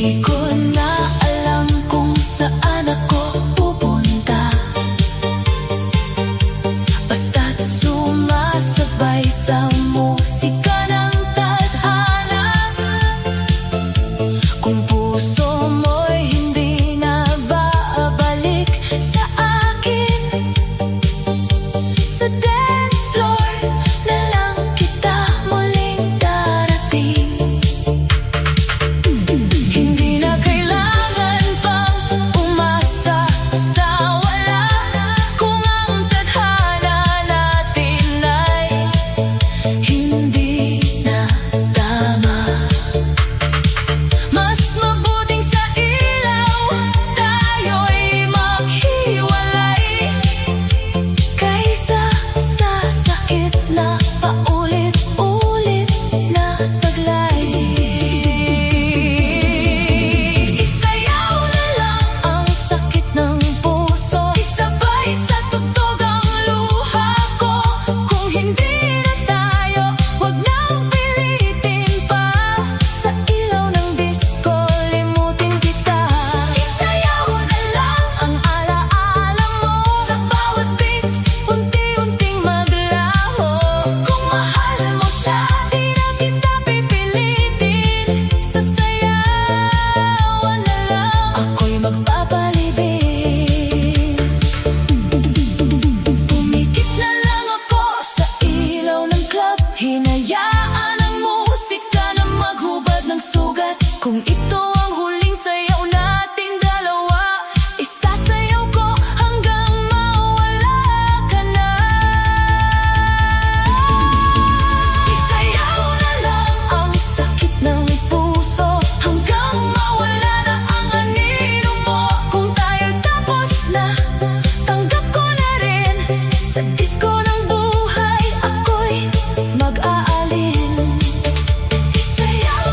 Di ko na alam kung saan ako pupunta, basta't sumasabay sa musika ng tadhana. Kung puso mo'y hindi na babalik sa akin, sa dance floor na lang kita muling darating. Hindi na kailangan pang umasa sa wala, kung ang tadhana natin ay hindi na tama. Mas mabuting sa ilaw tayo'y maghiwalay, kaysa sa sakit na paulit-ulit na taglay. Isayaw na lang ang sakit ng puso, isabay sa tugtog ang luha ko. Kung hindi na tayo, huwag nang pilitin pa. Sa ilaw ng disco, limutin kita. Isayaw na lang ang alaala mo, sa bawat beat, unti-unting maglaho. Kung mahal mo siya, di na kita pipilitin. Sasayawan na lang, ako'y magpapalibing. Pumikit na lang ako sa ilaw ng club, hinayaan ang musika na maghubad ng sugat. Kung ito ang huling sayaw nating dalawa, isasayaw ko hanggang mawala ka na. Isayaw na lang ang sakit ng puso, hanggang mawala na ang anino mo. Kung tayo'y tapos na, tanggap ko na rin. Sa disco ng buhay, ako'y mag-aalin. Isayaw,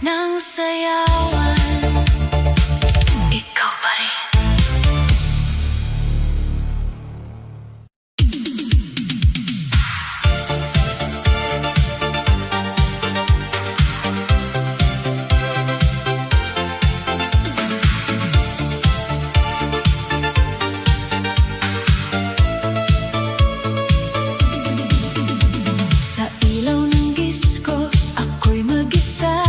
ng sayawan, ikaw pa rin. Sa ilaw ng disco, ako'y mag-isa.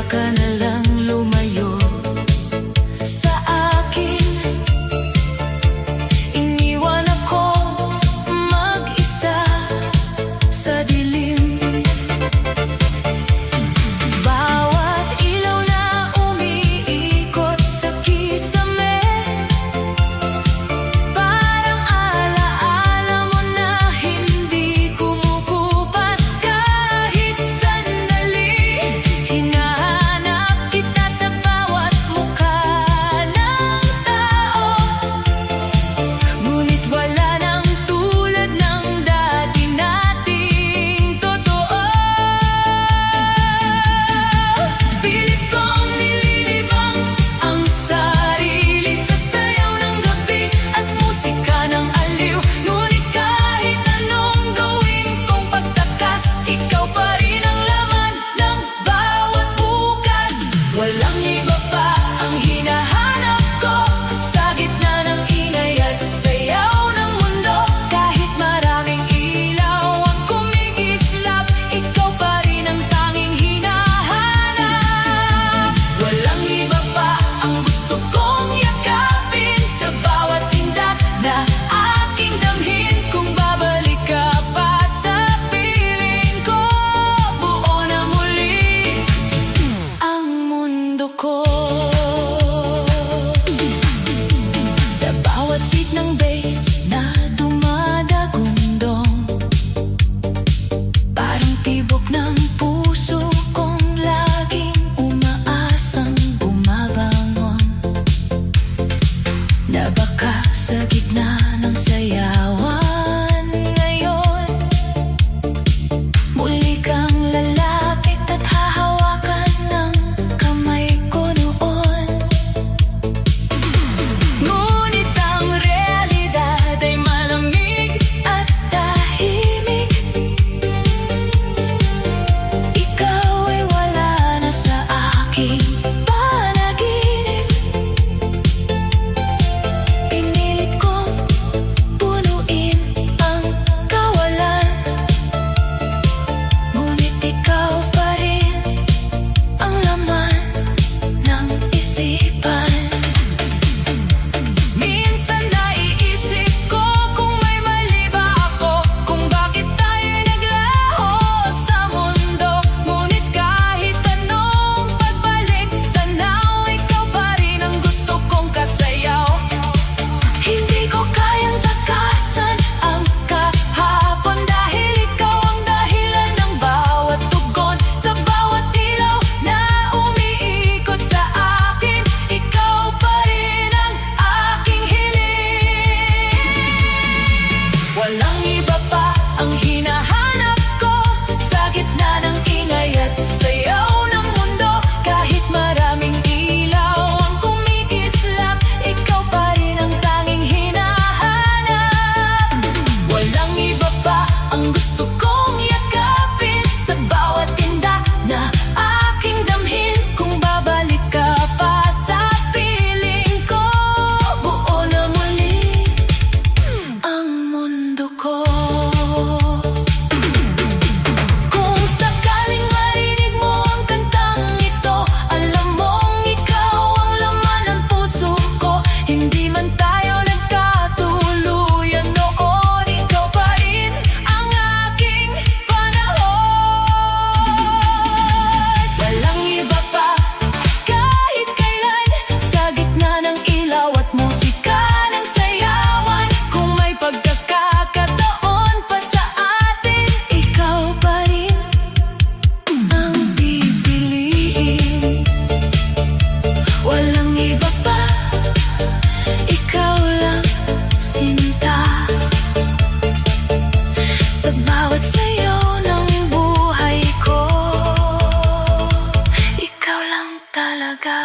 kaya ka na lang lumayo sa akin. Iniwan ako mag-isa sa dilim. Bawat ilaw na umiikot sa kisame, parang alaala mo na hindi kumukupas kahit sandali. Hinahanap kita sa bawat mukha ng tao, ngunit wala nang tulad ng dati nating totoo. Pilit kong nililibang ang sarili sa sayaw ng gabi at musika ng aliw. Ngunit kahit anong gawin kong pagtakas, ikaw pa rin ang laman ng bawat bukas. Walang iba pa ang hinahanap ko sa gitna ng ingay at sayaw ng mundo. Kahit maraming ilaw ang kumikislap, ikaw pa rin ang tanging hinahanap. Walang iba pa ang gusto kong yakapin sa bawat tindak na aking damhin. Kung babalik ka pa sa piling ko, buo na muli ang mundo ko. Sa bawat beat ng bass na dumadagundong, parang tibok ng puso kong laging umaasang bumabangon, na baka sa gitna ng sayawan ngayon muli kang lalapit at hahawakan ng kamay ko noon. Ngunit ang realidad ay malamig at tahimik. Ikaw ay wala na sa aking panaginip. Pinilit kong punuin ang kawalan, ngunit ikaw pa rin ang laman ng isipan. Minsan naiisip ko kung may mali ba ako, kung bakit tayo'y naglaho sa mundo. Ngunit kahit anong pagbalik tanaw, ikaw pa rin ang gusto kong kasayaw. Hindi ko kayang takasan ang kahapon, dahil ikaw ang dahilan ng bawat tugon. Sa bawat ilaw na umiikot sa akin, ikaw pa rin ang aking hiling. Walang iba pa ang hinahanap ko sa gitna ng ingay at sayaw ng mundo. Kahit maraming ilaw ang kumikislap, ikaw pa rin ang tanging hinahanap. Walang iba pa ang gusto kong yakapin sa bawat tindak na aking damhin. Kung babalik ka pa sa piling ko, buo na muli ang mundo ko. Kung sakaling marinig mo ang kantang ito, alam mong ikaw ang laman ng puso ko. Hindi man tayo nagkatuluyan noon, ikaw pa rin ang aking panahon. Walang iba pa kahit kailan sa gitna ng ilaw at musika ng sayawan. Kung may pagkakataon pa sa atin, ikaw pa rin ang pipiliin. Walang iba pa, ikaw lang sinta. Sa bawat sayaw ng buhay ko, ikaw lang talaga.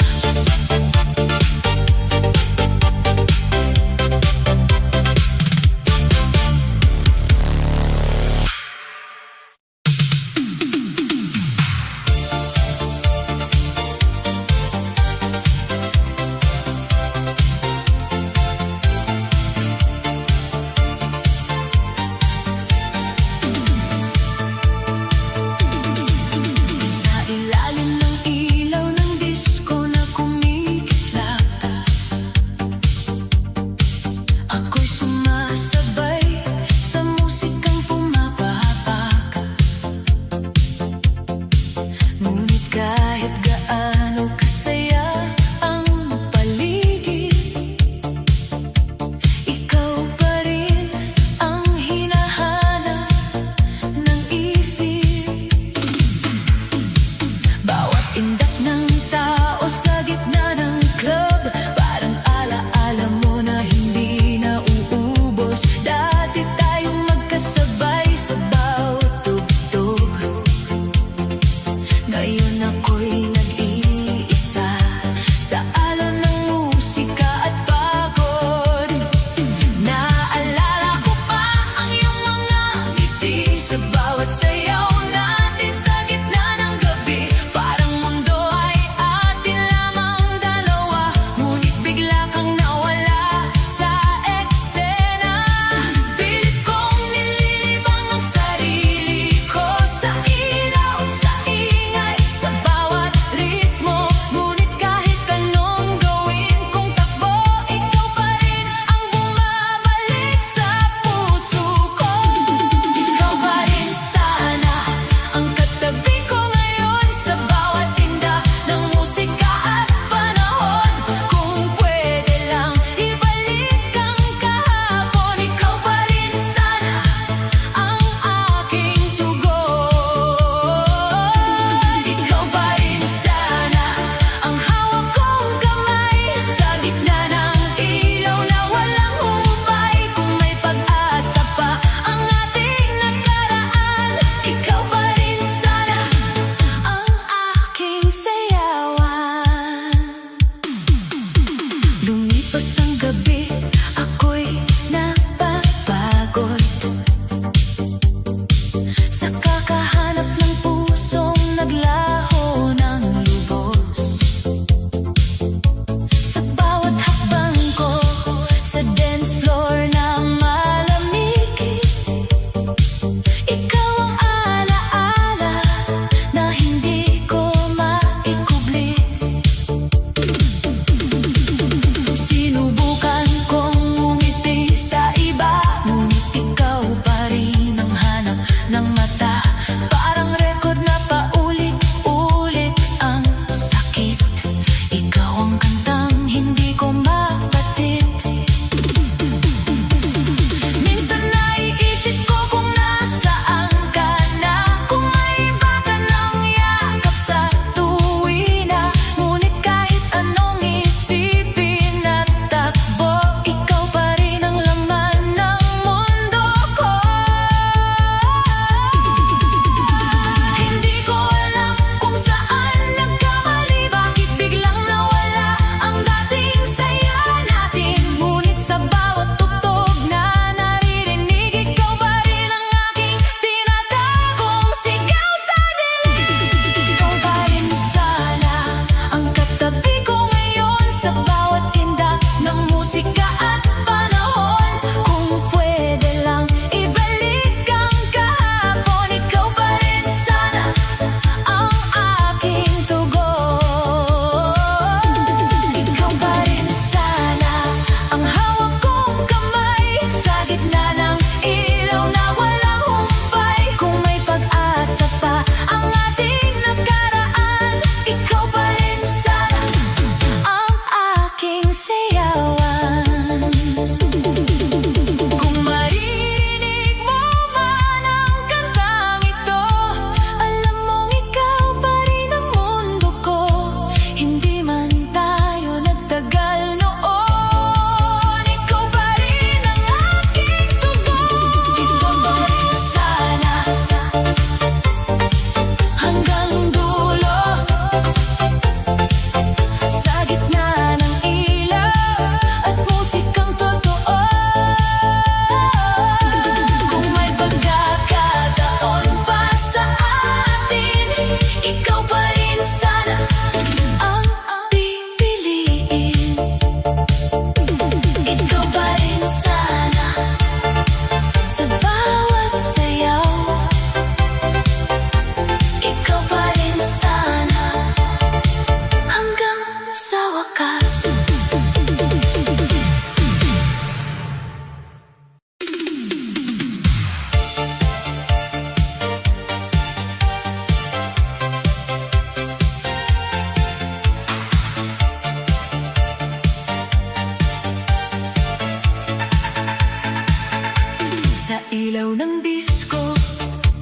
ng disko,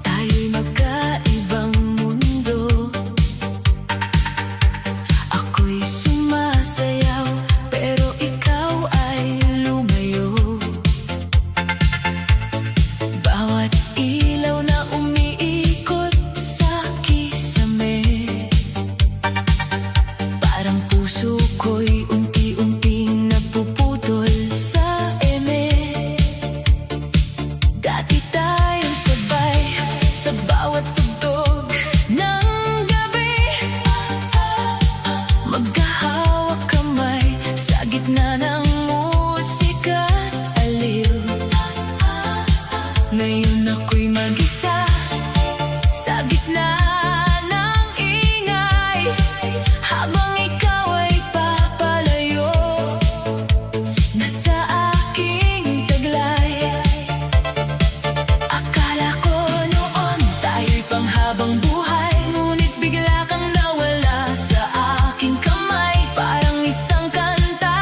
tayo'y magkaibang mundo. Ako'y sumasayaw, pero ikaw ay lumayo. Bawat ilaw na umiikot sa kisame, parang puso ko'y unti-unting nagpuputol sa eme. Dati tayong sabay sa bawat tugtog ng gabi, magkahawak kamay sa gitna ng musika at aliw. Ngayon ako'y mag-isa sa gitna ng ingay, habang ikaw ay papalayo na sa aking taglay. Akala ko noon tayo'y panghabang buhay, ngunit bigla kang nawala sa aking kamay. Parang isang kanta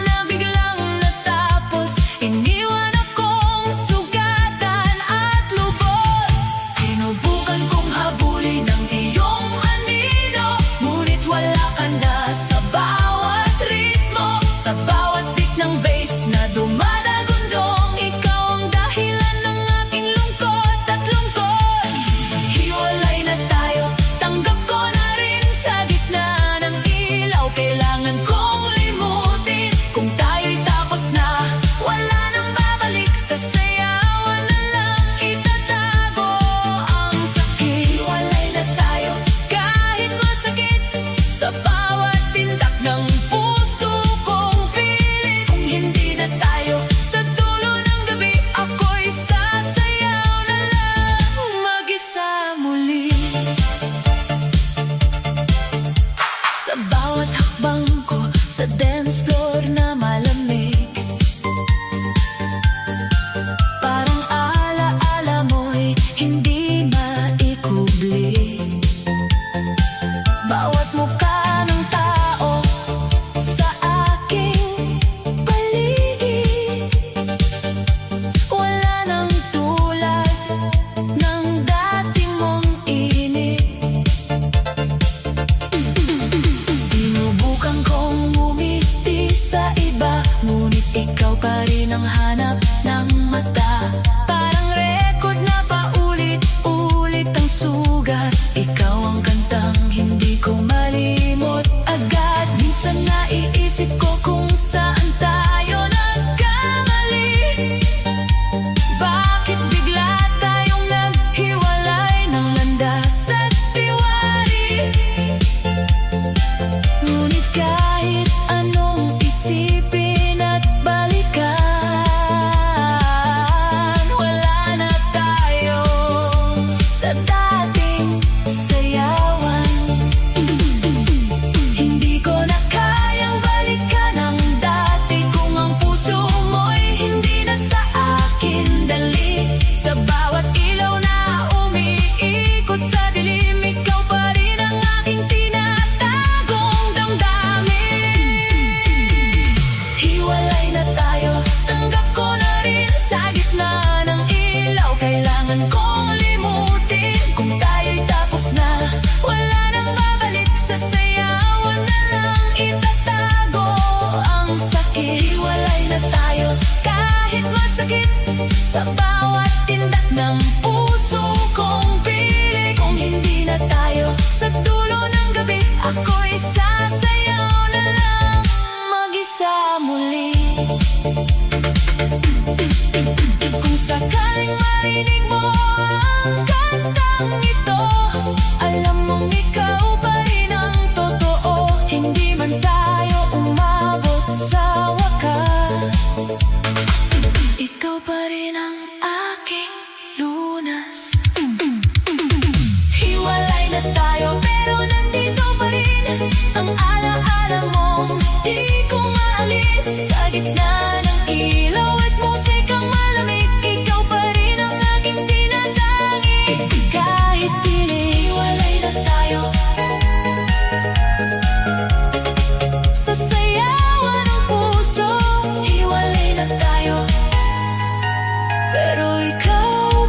na biglang natapos, iniwan akong sugatan at lubos. Sinubukan kong habulin ang iyong anino, ngunit wala ka na sa bawat ritmo, sa bawat beat ng bass na dumadagundong. Ikaw ang dahilan ng aking lungkot at lungkot. Hiwalay na tayo, tanggap ko na rin. Sa gitna ng ilaw, kailangan kong limutin. Kung tayo'y tapos na, wala nang babalik. Sa sayawan na lang itatago ang sakit. Hiwalay na tayo, kahit masakit, sa bawat tindak ng puso kong pilit. Kung hindi na tayo, sa dulo ng gabi, ako'y sasayaw na lang mag-isa muli. Sa bawat hakbang ko sa dance floor na malamig, parang ala-ala mo'y hindi maikubli. Bawat mukha ng tao sa aking paligid, wala nang tulad ng dati mong init. Sinubukan kong umiti sa iba, ngunit ikaw pa rin ang hanap ng mata. Parang record na paulit-ulit ang sugat, ikaw ang kantang hindi ko malimot agad. Minsan naiisip ko kung saan tayo nagkamali. Bakit bigla tayong naghiwalay ng landas at tiwari? Ngunit kahit anong isipin at balikan, wala na tayo sa dating sayawan. Hindi ko na kayang balikan ang dati, kung ang puso mo'y hindi na sa akin dali. Sa bawat ilaw na umiikot sa dilim, ikaw pa rin ang aking tinatagong damdamin. Hiwalay na tayo, tanggap ko na rin. Sa gitna ng ilaw, kailangan kong limutin. Kung tayo'y tapos na, wala nang babalik. Sa sayawan na lang itatago ang sakit. Hiwalay na tayo, kahit masakit, sa bawat tindak ng puso kong pilit. Kung hindi na tayo, sa dulo ng gabi, ako'y sasayaw na lang mag-isa muli. Kung sakaling marinig mo ang kantang ito, alam mong ikaw pa rin ang totoo. Hindi man tayo umabot sa wakas, ikaw pa rin ang aking lunas. Hiwalay na tayo, pero nandito pa rin ang ala-ala mong di ko maalis. Sa gitna ng ilaw at musikang malamig, ikaw pa rin ang aking tinatanging. Kahit pilit, hiwalay na tayo, sa sayawan ng puso. Hiwalay na tayo, pero ikaw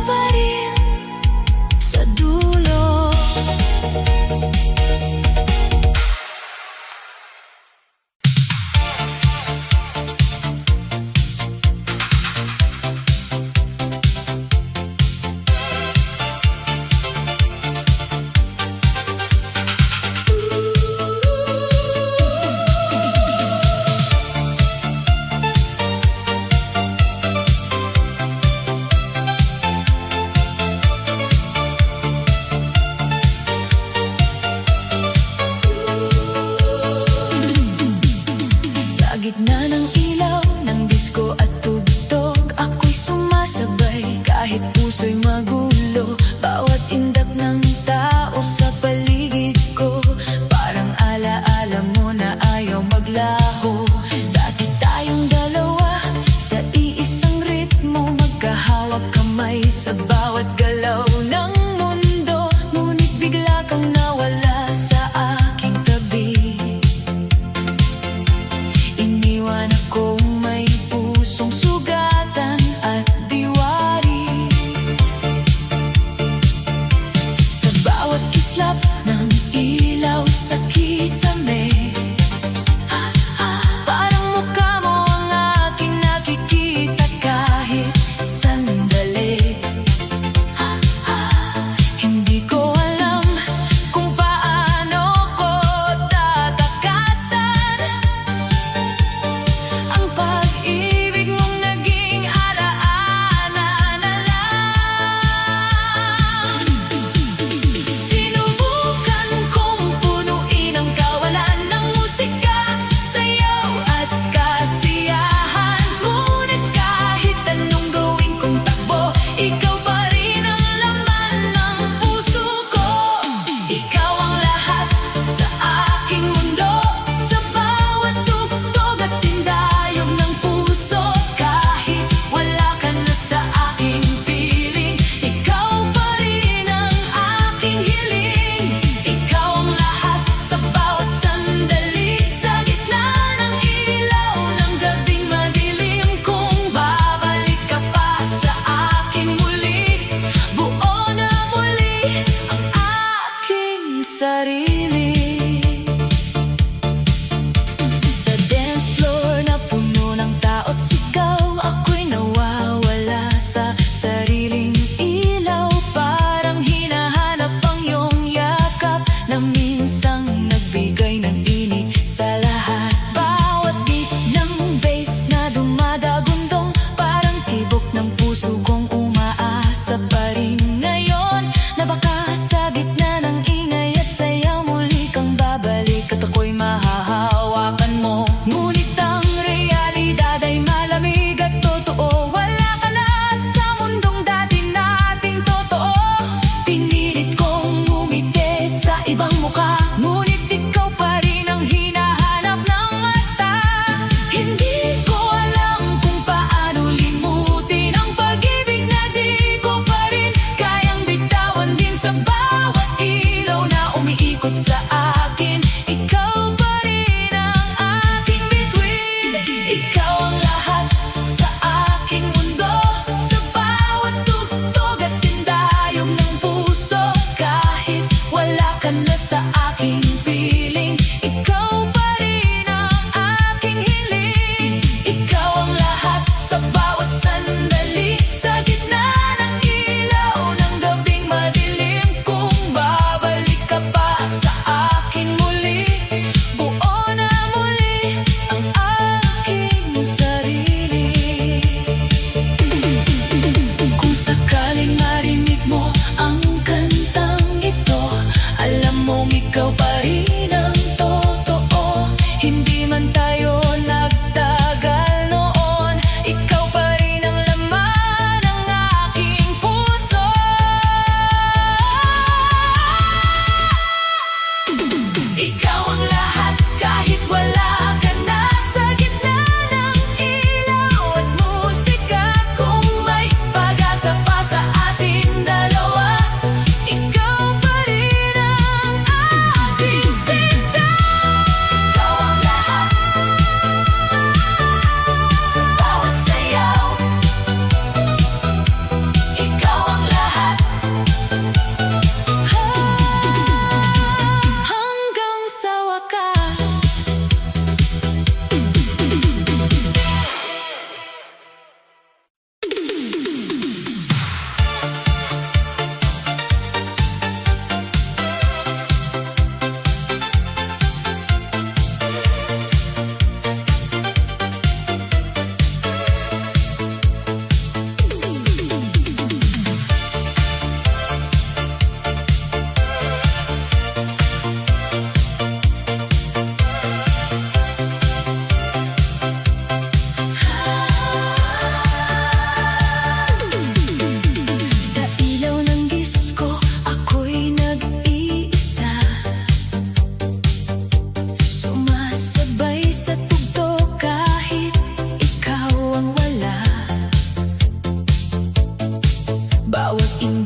bawat